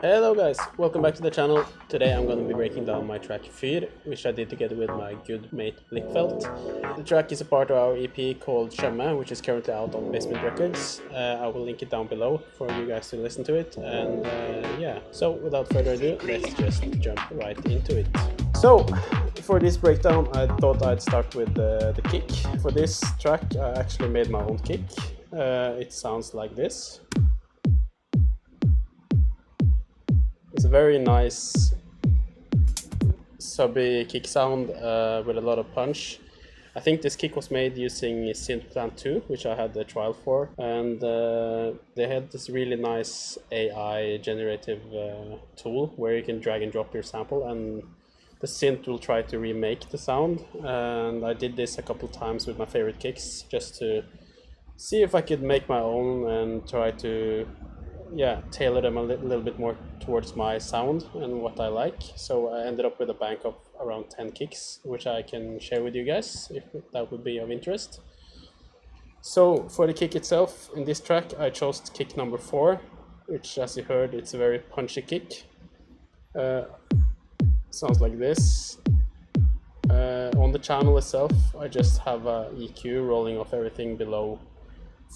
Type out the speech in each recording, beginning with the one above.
Hello guys, welcome back to the channel. Today I'm going to be breaking down my track Fyr, which I did together with my good mate Blickfelt. The track is a part of our EP called Skjemme, which is currently out on Basement Records. I will link it down below for you guys to listen to it, and yeah. So without further ado, let's just jump right into it. So, for this breakdown I thought I'd start with the kick. For this track I actually made my own kick. It sounds like this. It's a very nice subby kick sound with a lot of punch. I think this kick was made using Synthplant 2, which I had the trial for, and they had this really nice AI generative tool where you can drag and drop your sample and the synth will try to remake the sound. And I did this a couple times with my favorite kicks just to see if I could make my own and try to tailor them a little bit more towards my sound and what I like. So I ended up with a bank of around 10 kicks, which I can share with you guys if that would be of interest. So for the kick itself, in this track I chose kick number 4, which, as you heard, it's a very punchy kick. Sounds like this. On the channel itself I just have a EQ rolling off everything below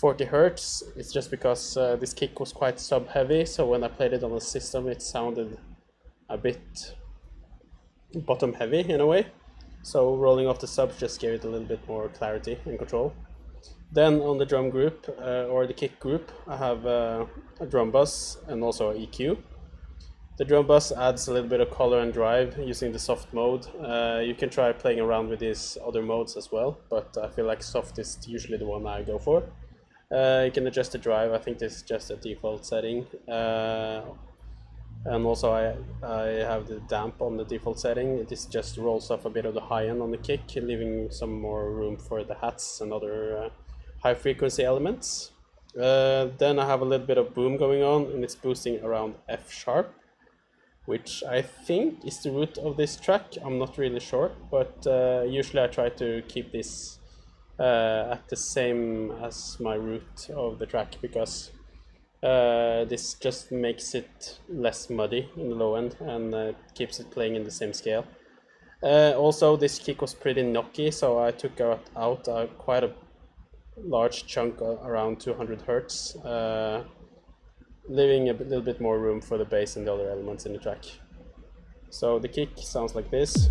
40 Hz. It's just because this kick was quite sub heavy, so when I played it on the system it sounded a bit bottom heavy in a way. So rolling off the subs just gave it a little bit more clarity and control. Then on the drum group, or the kick group, I have a drum bus and also an EQ. The drum bus adds a little bit of color and drive using the soft mode. You can try playing around with these other modes as well, but I feel like soft is usually the one I go for. You can adjust the drive. I think this is just a default setting, and also I have the damp on the default setting. This just rolls off a bit of the high end on the kick, leaving some more room for the hats and other high frequency elements. Then I have a little bit of boom going on, and it's boosting around F sharp, which I think is the root of this track. I'm not really sure, but usually I try to keep this at the same as my root of the track, because this just makes it less muddy in the low end and keeps it playing in the same scale. Also, this kick was pretty knocky, so I took out quite a large chunk around 200 Hz, leaving a little bit more room for the bass and the other elements in the track. So the kick sounds like this.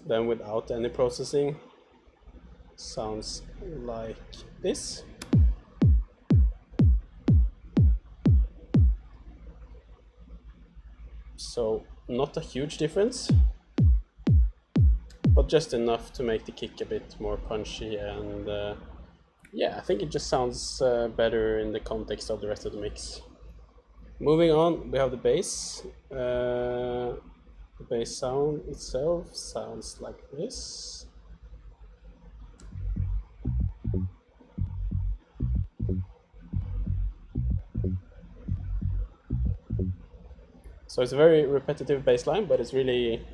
Then without any processing, sounds like this. So not a huge difference, but just enough to make the kick a bit more punchy, and yeah, I think it just sounds better in the context of the rest of the mix. Moving on, we have the bass. The bass sound itself sounds like this. So it's a very repetitive bass line, but it's really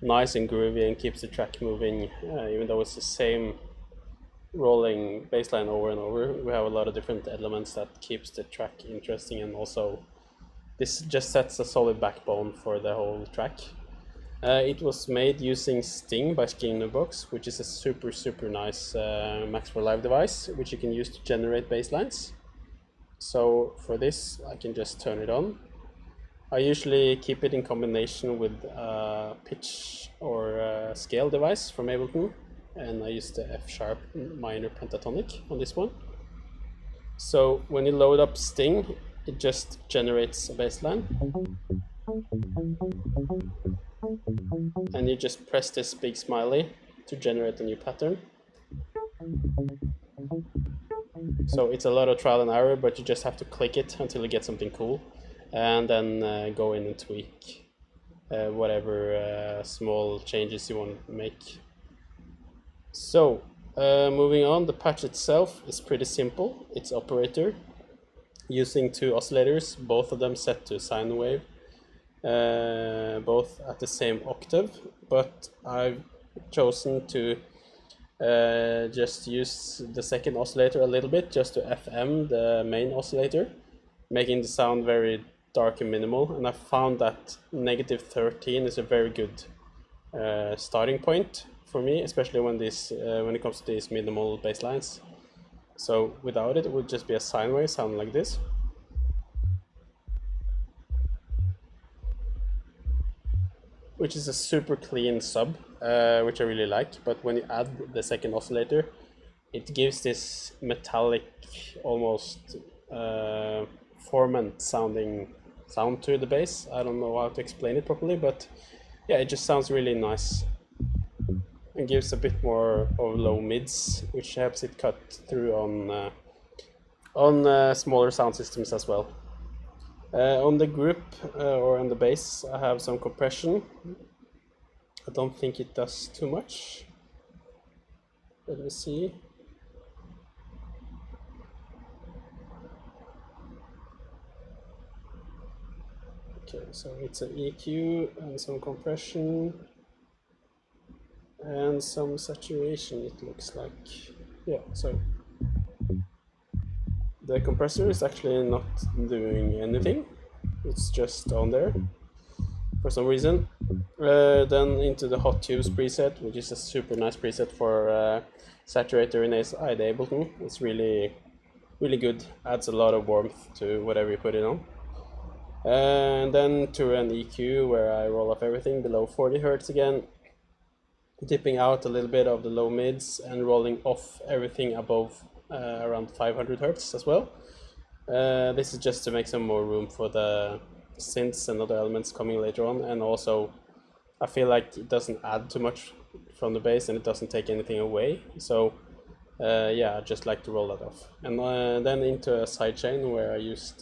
nice and groovy and keeps the track moving, even though it's the same rolling bass line over and over. We have a lot of different elements that keeps the track interesting, and also this just sets a solid backbone for the whole track. It was made using Sting by Box, which is a super nice Max for Live device, which you can use to generate bass lines. So for this I can just turn it on. I usually keep it in combination with a pitch or a scale device from Ableton, and I use the F sharp minor pentatonic on this one. So when you load up Sting, it just generates a bass line. And you just press this big smiley to generate a new pattern. So it's a lot of trial and error, but you just have to click it until you get something cool, and then go in and tweak whatever small changes you want to make. So moving on, the patch itself is pretty simple. It's operator using 2 oscillators, both of them set to sine wave. Both at the same octave, but I've chosen to just use the second oscillator a little bit just to FM the main oscillator, making the sound very dark and minimal. And I found that -13 is a very good starting point for me, especially when it comes to these minimal bass lines. So without it, it would just be a sine wave sound like this. Which is a super clean sub, which I really like. But when you add the second oscillator, it gives this metallic, almost formant sounding sound to the bass. I don't know how to explain it properly, but yeah, it just sounds really nice. And gives a bit more of low mids, which helps it cut through on smaller sound systems as well. On the group or on the bass, I have some compression. I don't think it does too much. Let me see. Okay, so it's an EQ and some compression and some saturation, it looks like. Yeah, so the compressor is actually not doing anything. It's just on there for some reason. Then into the Hot Tubes preset, which is a super nice preset for saturator in ID Ableton. It's really good, adds a lot of warmth to whatever you put it on. And then to an EQ where I roll off everything below 40 Hz again, dipping out a little bit of the low mids and rolling off everything above around 500 Hz as well. This is just to make some more room for the synths and other elements coming later on, and also I feel like it doesn't add too much from the bass and it doesn't take anything away. So yeah, I just like to roll that off. And then into a sidechain where I used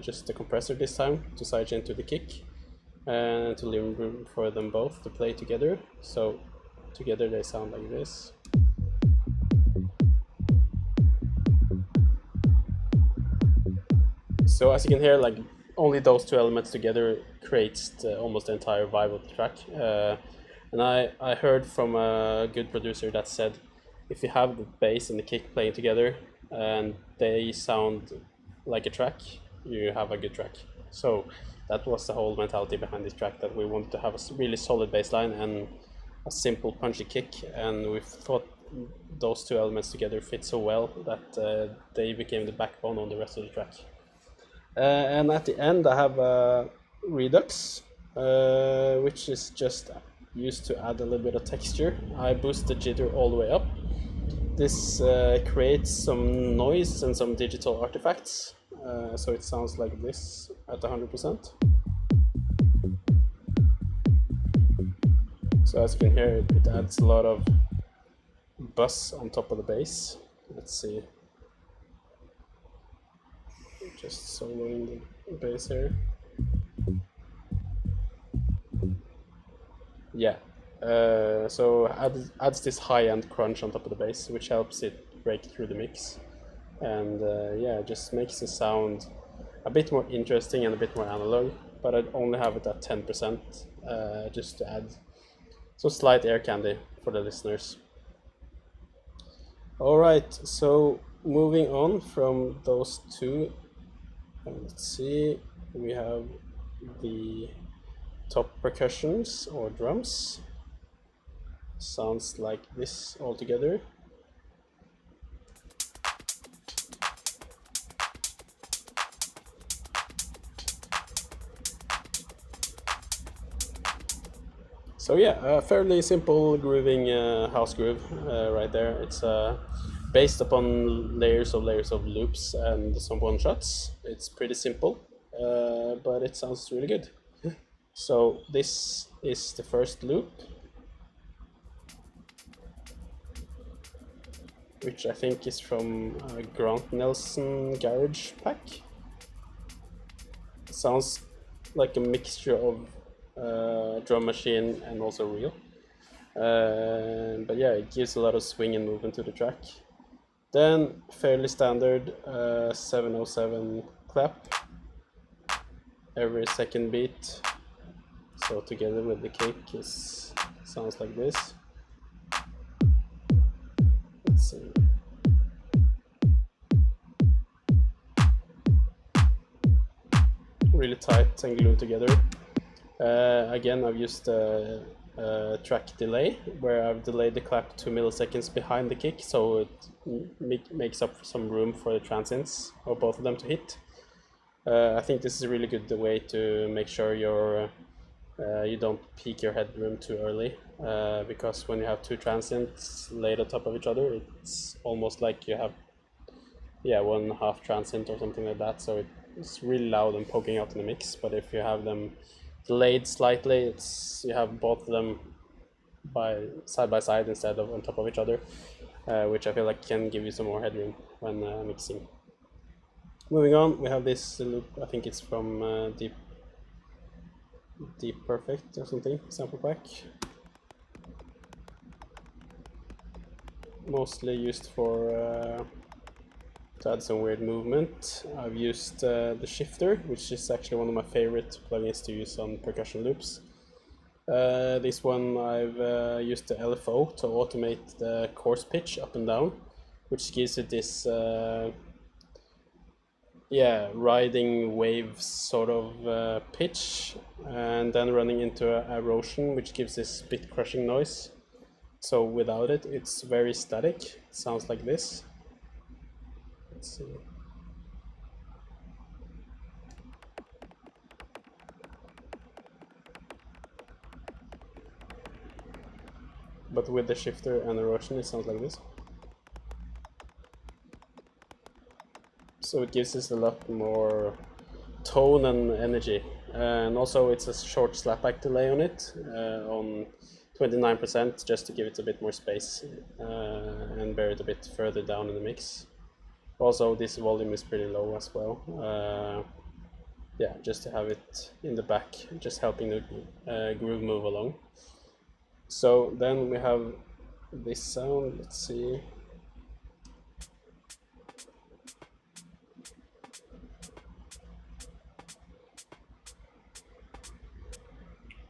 just the compressor this time to sidechain to the kick and to leave room for them both to play together. So together they sound like this. So as you can hear, like only those two elements together creates almost the entire vibe of the track. And I heard from a good producer that said if you have the bass and the kick playing together and they sound like a track, you have a good track. So that was the whole mentality behind this track, that we wanted to have a really solid bass line and a simple punchy kick, and we thought those two elements together fit so well that they became the backbone on the rest of the track. And at the end I have a Redux, which is just used to add a little bit of texture. I boost the jitter all the way up. This creates some noise and some digital artifacts, so it sounds like this at 100%. So as you can hear, it adds a lot of buzz on top of the bass. Let's see. Just soloing the bass here. Yeah, so adds this high-end crunch on top of the bass, which helps it break through the mix. And yeah, just makes the sound a bit more interesting and a bit more analog, but I'd only have it at 10%, just to add some slight air candy for the listeners. Alright, so moving on from those two, let's see, we have the top percussions or drums. Sounds like this all together. So yeah, a fairly simple grooving house groove right there. It's based upon layers of loops and some one shots. It's pretty simple, but it sounds really good. So this is the first loop, which I think is from Grant Nelson Garage Pack. It sounds like a mixture of drum machine and also real. But yeah, it gives a lot of swing and movement to the track. Then fairly standard 707 clap every second beat. So together with the kick sounds like this. really tight and glued together. Again, I've used track delay, where I've delayed the clap 2 milliseconds behind the kick, so it makes up some room for the transients of both of them to hit. I think this is a really good way to make sure you don't peak your headroom too early, because when you have two transients laid on top of each other, it's almost like you have 1.5 transient or something like that, so it's really loud and poking out in the mix. But if you have them delayed slightly, you have both of them side by side instead of on top of each other, which I feel like can give you some more headroom when mixing. Moving on, we have this loop. I think it's from Deep Perfect or something, sample pack. Mostly used for to add some weird movement. I've used the shifter, which is actually one of my favorite plugins to use on percussion loops. This one I've used the LFO to automate the coarse pitch up and down, which gives it this riding waves sort of pitch, and then running into a erosion, which gives this bit crushing noise. So without it, it's very static. It sounds like this. Let's see. But with the shifter and erosion, it sounds like this. So it gives us a lot more tone and energy. And also it's a short slapback delay on it, on 29%, just to give it a bit more space and bear it a bit further down in the mix. Also, this volume is pretty low as well. Just to have it in the back, just helping the groove move along. So then we have this sound. Let's see.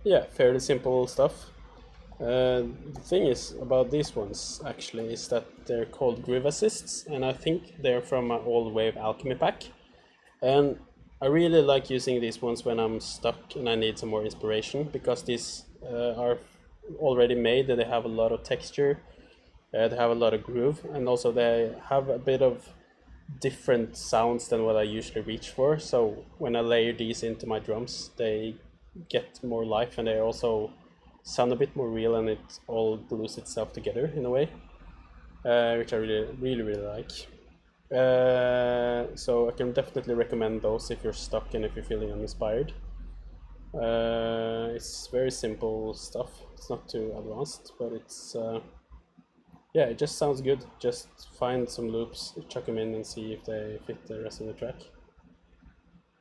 Yeah, fairly simple stuff. The thing is about these ones actually is that they're called groove assists, and I think they're from an old Wave Alchemy pack. And I really like using these ones when I'm stuck and I need some more inspiration, because these are already made and they have a lot of texture, they have a lot of groove, and also they have a bit of different sounds than what I usually reach for. So when I layer these into my drums, they get more life, and they also sound a bit more real, and it all glues itself together in a way, which I really like. So I can definitely recommend those if you're stuck and if you're feeling uninspired. It's very simple stuff. It's not too advanced, but it's it just sounds good. Just find some loops, chuck them in, and see if they fit the rest of the track.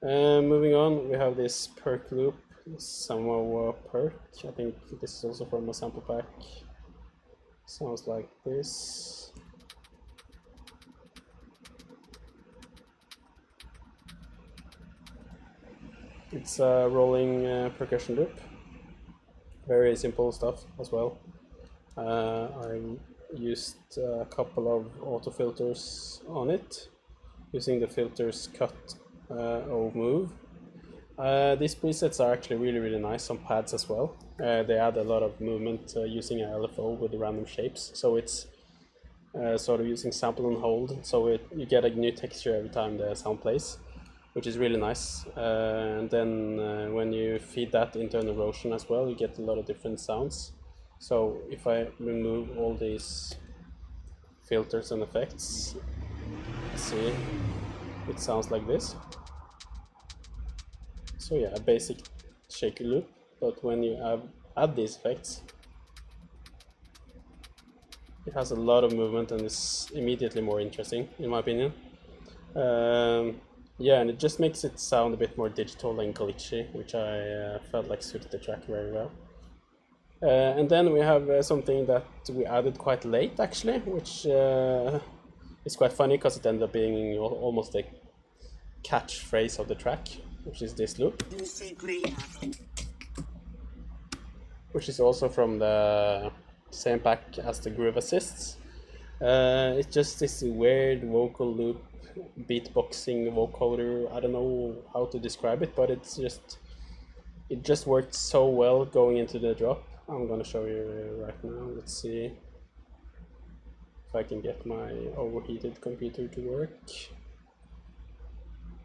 Moving on, we have this perk loop, Samoa perk. I think this is also from a sample pack. Sounds like this. It's a rolling percussion loop. Very simple stuff as well. I used a couple of auto filters on it, using the filters cut or move. These presets are actually really nice on pads as well. They add a lot of movement using an LFO with the random shapes, so it's sort of using sample and hold, so you get a new texture every time the sound plays, which is really nice. And then when you feed that into an erosion as well, you get a lot of different sounds. So if I remove all these filters and effects, see, it sounds like this. So yeah, a basic shaky loop, but when you add these effects, it has a lot of movement and is immediately more interesting, in my opinion. And it just makes it sound a bit more digital and glitchy, which I felt like suited the track very well. And then we have something that we added quite late, actually, which is quite funny because it ended up being almost a catchphrase of the track, which is this loop, which is also from the same pack as the groove assists. It's just this weird vocal loop beatboxing vocoder. I don't know how to describe it, but it just worked so well going into the drop. I'm gonna show you right now. Let's see if I can get my overheated computer to work.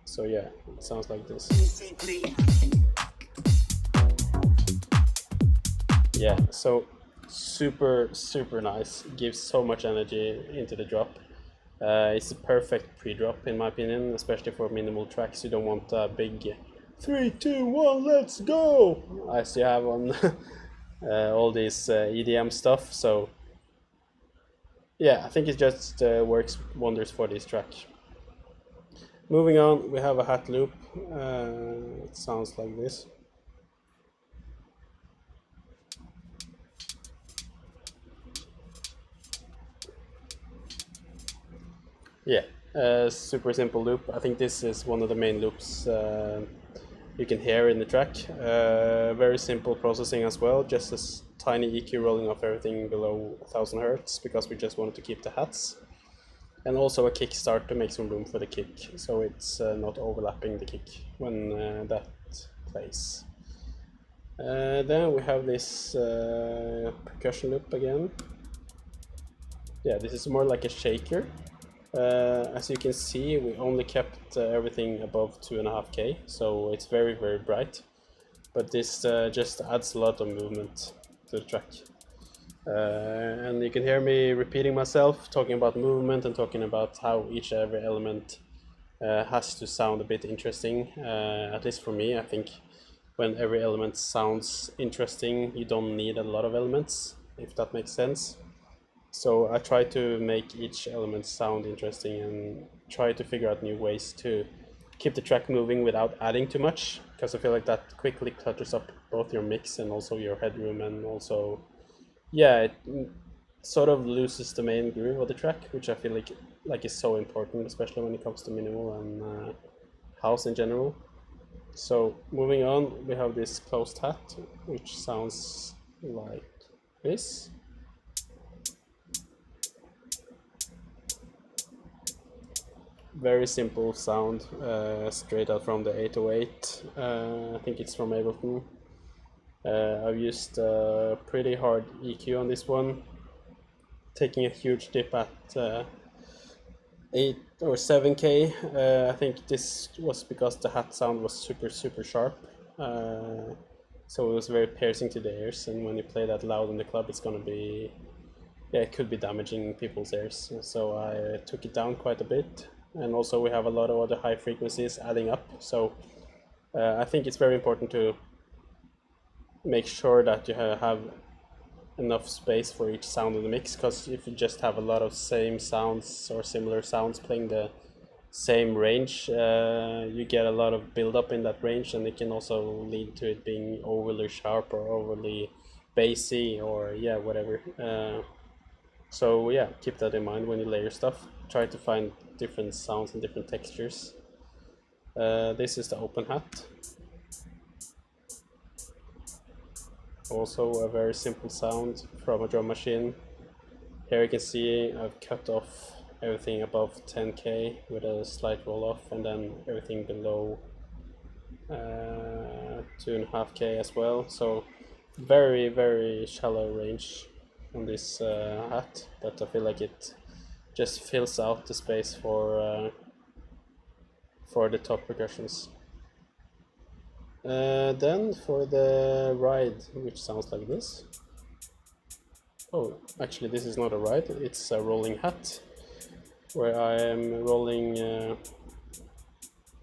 So yeah, it sounds like this. Yeah, so super nice. Gives so much energy into the drop. It's a perfect pre-drop in my opinion, especially for minimal tracks. You don't want a big 3, 2, 1, let's go, as you have on all this EDM stuff. So yeah, I think it just works wonders for this track. Moving on, we have a hat loop. It sounds like this. Yeah, super simple loop. I think this is one of the main loops you can hear in the track. Very simple processing as well, just a tiny EQ rolling off everything below 1000 Hz because we just wanted to keep the hats. And also a kickstart to make some room for the kick, so it's not overlapping the kick when that plays. Then we have this percussion loop again. Yeah, this is more like a shaker. As you can see, we only kept everything above 2.5K, so it's very bright. But this just adds a lot of movement to the track. And you can hear me repeating myself, talking about movement and talking about how each and every element has to sound a bit interesting. At least for me, I think when every element sounds interesting, you don't need a lot of elements, if that makes sense. So I try to make each element sound interesting and try to figure out new ways to keep the track moving without adding too much, because I feel like that quickly clutters up both your mix and also your headroom, and also, yeah, it sort of loses the main groove of the track, which I feel like is so important, especially when it comes to minimal and house in general. So moving on, we have this closed hat, which sounds like this. Very simple sound, straight out from the 808. I think it's from Ableton. I've used pretty hard EQ on this one, taking a huge dip at 8 or 7K. I think this was because the hat sound was super sharp. So it was very piercing to the ears, and when you play that loud in the club, it's gonna be, yeah, it could be damaging people's ears. So I took it down quite a bit. And also we have a lot of other high frequencies adding up, so I think it's very important to make sure that you have enough space for each sound in the mix, because if you just have a lot of same sounds or similar sounds playing the same range, you get a lot of build up in that range, and it can also lead to it being overly sharp or overly bassy, or yeah, whatever. So yeah, keep that in mind when you layer stuff. Try to find different sounds and different textures. This is the open hat. Also a very simple sound from a drum machine. Here you can see I've cut off everything above 10K with a slight roll off, and then everything below 2.5K as well. So very shallow range on this hat, but I feel like it just fills out the space for the top percussions. Then for the ride, which sounds like this. Oh, actually this is not a ride, it's a rolling hat, where I am rolling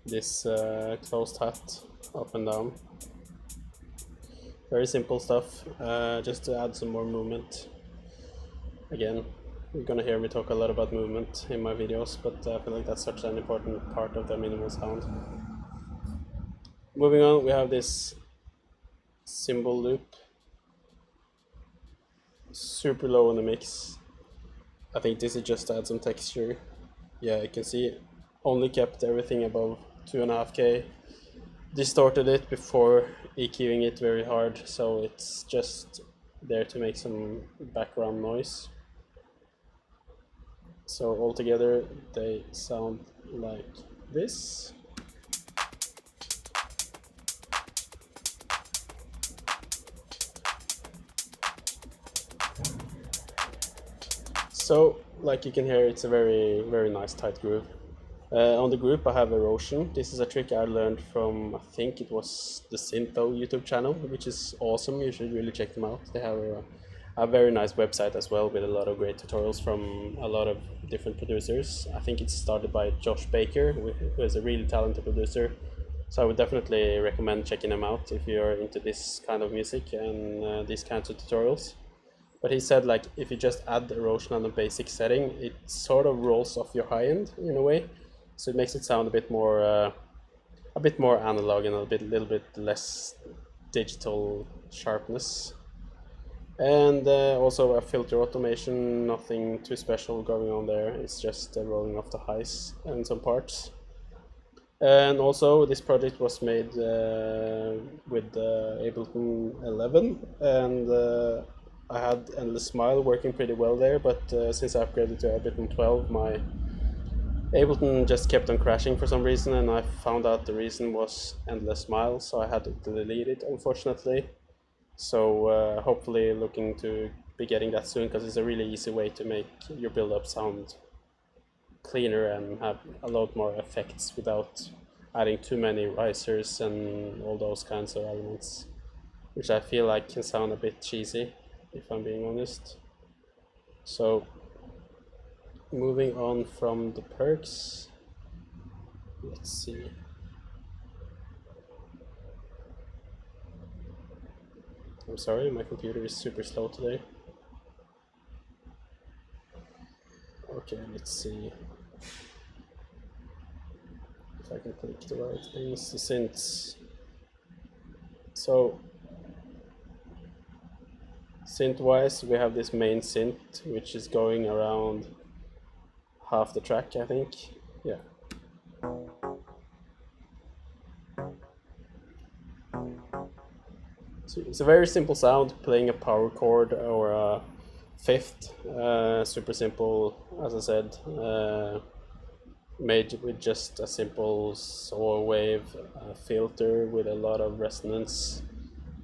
this closed hat up and down. Very simple stuff, just to add some more movement. Again, you're gonna hear me talk a lot about movement in my videos, but I feel like that's such an important part of the minimal sound. Moving on, we have this cymbal loop. Super low in the mix. I think this is just to add some texture. Yeah, you can see only kept everything above 2.5K. Distorted it before EQing it very hard, so it's just there to make some background noise. So altogether they sound like this. So, like you can hear, it's a very nice tight groove. On the group I have erosion. This is a trick I learned from, I think it was the Syntho YouTube channel, which is awesome. You should really check them out. They have a very nice website as well, with a lot of great tutorials from a lot of different producers. I think it's started by Josh Baker, who is a really talented producer. So I would definitely recommend checking them out if you're into this kind of music and these kinds of tutorials. But he said, like, if you just add erosion on a basic setting, it sort of rolls off your high end in a way, so it makes it sound a bit more analog and a little bit less digital sharpness. And also a filter automation, nothing too special going on there. It's just rolling off the highs and some parts. And also, this project was made with Ableton 11, and I had Endless Smile working pretty well there, but since I upgraded to Ableton 12, my Ableton just kept on crashing for some reason, and I found out the reason was Endless Smile, so I had to delete it, unfortunately. So hopefully looking to be getting that soon, because it's a really easy way to make your build-up sound cleaner and have a lot more effects without adding too many risers and all those kinds of elements, which I feel like can sound a bit cheesy, if I'm being honest. So moving on from the perks, let's see. I'm sorry, my computer is super slow today. Okay, let's see if I can click the right things. The synths. So synth-wise, we have this main synth, which is going around half the track, I think. Yeah. So it's a very simple sound, playing a power chord or a fifth. Super simple, as I said. Made with just a simple saw wave filter with a lot of resonance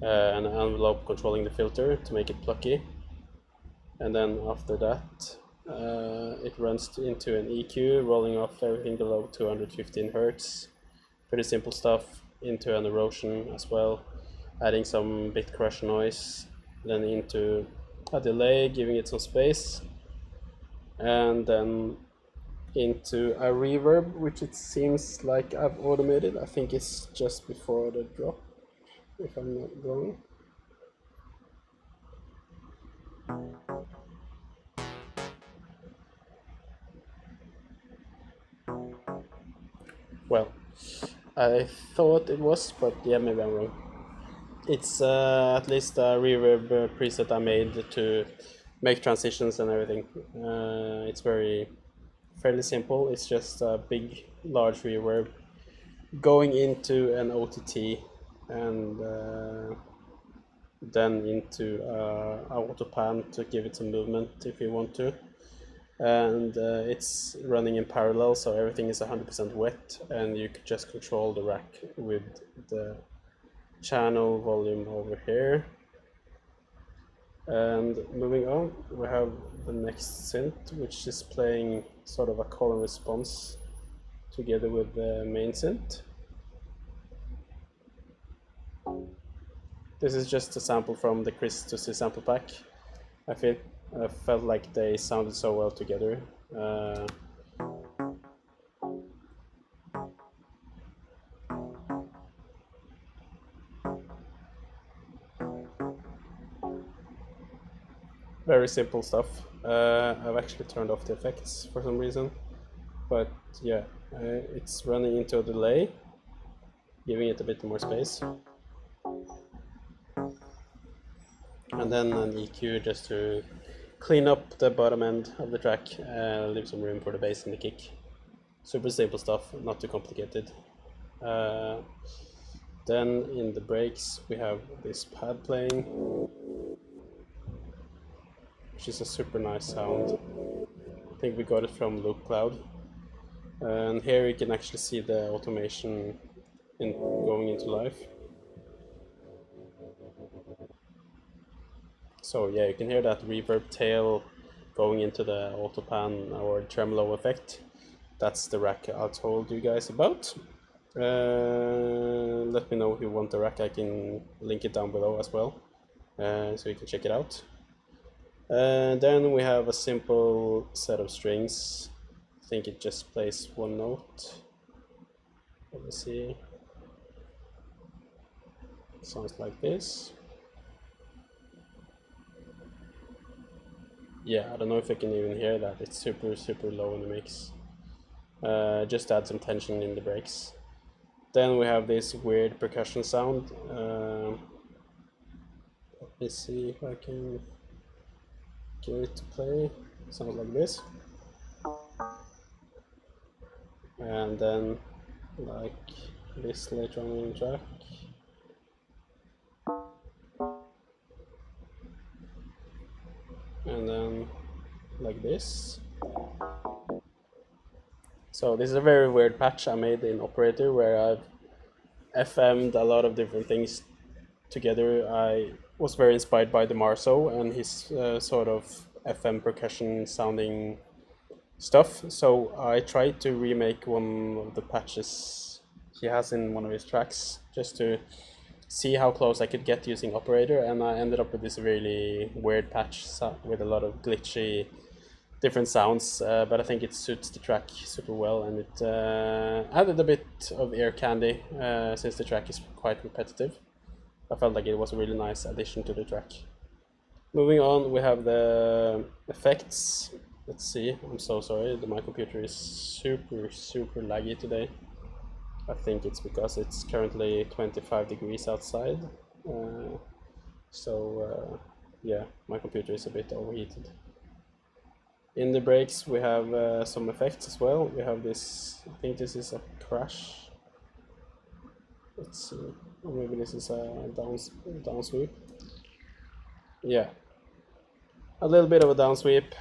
and an envelope controlling the filter to make it plucky. And then after that, it runs into an EQ, rolling off everything below 215 Hertz. Pretty simple stuff. Into an erosion as well, adding some bit crush noise, then into a delay, giving it some space, and then into a reverb, which it seems like I've automated. I think it's just before the drop, if I'm not wrong. Well, I thought it was, but yeah, maybe I'm wrong. It's at least a reverb preset I made to make transitions and everything. It's fairly simple. It's just a big, large reverb going into an OTT and then into a auto pan to give it some movement if you want to. And it's running in parallel, so everything is 100% wet, and you could just control the rack with the channel volume over here. And moving on, we have the next synth, which is playing sort of a call and response together with the main synth. This is just a sample from the Chris to see sample pack. I felt like they sounded so well together. Very simple stuff. I've actually turned off the effects for some reason, but yeah, it's running into a delay, giving it a bit more space, and then an EQ just to clean up the bottom end of the track, leave some room for the bass and the kick. Super simple stuff, not too complicated. Then in the breaks we have this pad playing, which is a super nice sound. I think we got it from Loop Cloud. And here you can actually see the automation going into life. So yeah, you can hear that reverb tail going into the auto pan or tremolo effect. That's the rack I told you guys about. Let me know if you want the rack. I can link it down below as well, so you can check it out. And then we have a simple set of strings. I think it just plays one note. Let me see. It sounds like this. Yeah, I don't know if I can even hear that. It's super low in the mix. Just add some tension in the breaks. Then we have this weird percussion sound. Let me see if I can get it to play. Sounds like this. And then like this later on in the track. And then like this. So this is a very weird patch I made in Operator where I've FM'd a lot of different things together. I was very inspired by DeMarso and his sort of FM percussion sounding stuff. So I tried to remake one of the patches he has in one of his tracks just to see how close I could get using Operator, and I ended up with this really weird patch with a lot of glitchy different sounds, but I think it suits the track super well, and it added a bit of ear candy since the track is quite repetitive. I felt like it was a really nice addition to the track. Moving on, we have the effects. Let's see, I'm so sorry, my computer is super laggy today. I think it's because it's currently 25 degrees outside. Yeah, my computer is a bit overheated. In the breaks we have some effects as well. We have this, I think this is a crash. Let's see, or maybe this is a down sweep. Yeah, a little bit of a down sweep,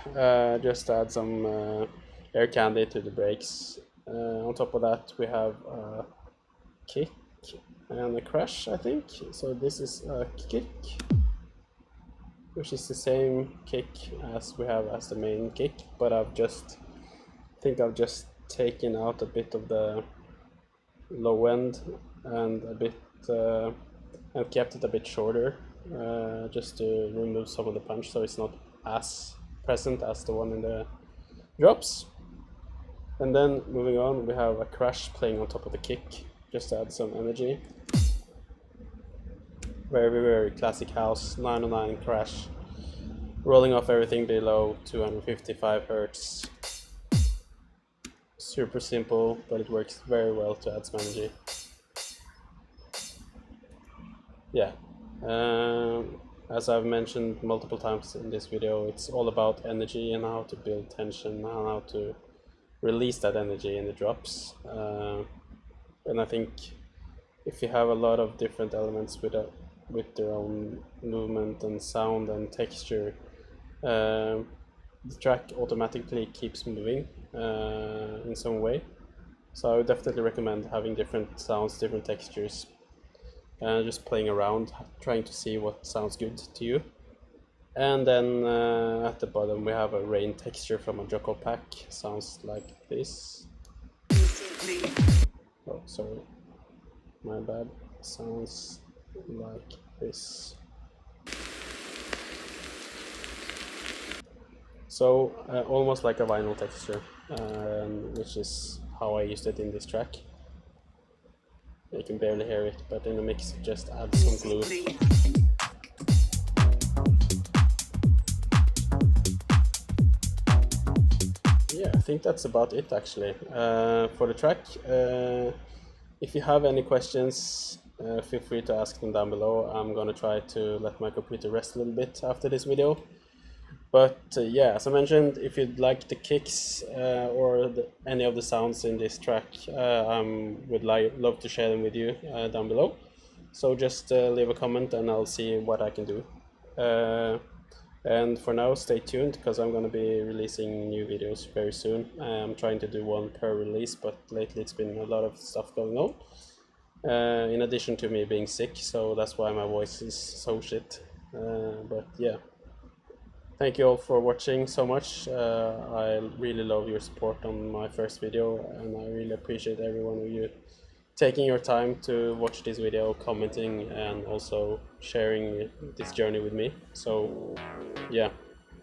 just to add some air candy to the breaks. On top of that we have a kick and a crash, I think. So this is a kick, which is the same kick as we have as the main kick, but I've just taken out a bit of the low end and a bit and kept it a bit shorter, just to remove some of the punch so it's not as present as the one in the drops. And then moving on, we have a crash playing on top of the kick just to add some energy. Very classic house, 909 crash, rolling off everything below 255 Hz. Super simple, but it works very well to add some energy. Yeah, as I've mentioned multiple times in this video, it's all about energy and how to build tension and how to release that energy in the drops. And I think if you have a lot of different elements with their own movement and sound and texture, the track automatically keeps moving in some way. So I would definitely recommend having different sounds, different textures, and just playing around, trying to see what sounds good to you. And then at the bottom we have a rain texture from a Jocko pack. Sounds like this. Oh, sorry, my bad. Sounds like this. So almost like a vinyl texture, which is how I used it in this track. You can barely hear it, but in the mix it just adds some glue. Yeah, I think that's about it actually for the track. If you have any questions, feel free to ask them down below. I'm gonna try to let my computer rest a little bit after this video. But yeah, as I mentioned, if you'd like the kicks or any of the sounds in this track, I would love to share them with you down below. So just leave a comment and I'll see what I can do. And for now, stay tuned because I'm going to be releasing new videos very soon. I'm trying to do one per release, but lately it's been a lot of stuff going on. In addition to me being sick, so that's why my voice is so shit. But yeah, thank you all for watching so much. I really love your support on my first video, and I really appreciate every one of you taking your time to watch this video, commenting, and also sharing this journey with me. So yeah,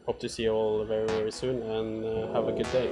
hope to see you all very, very soon, and have a good day.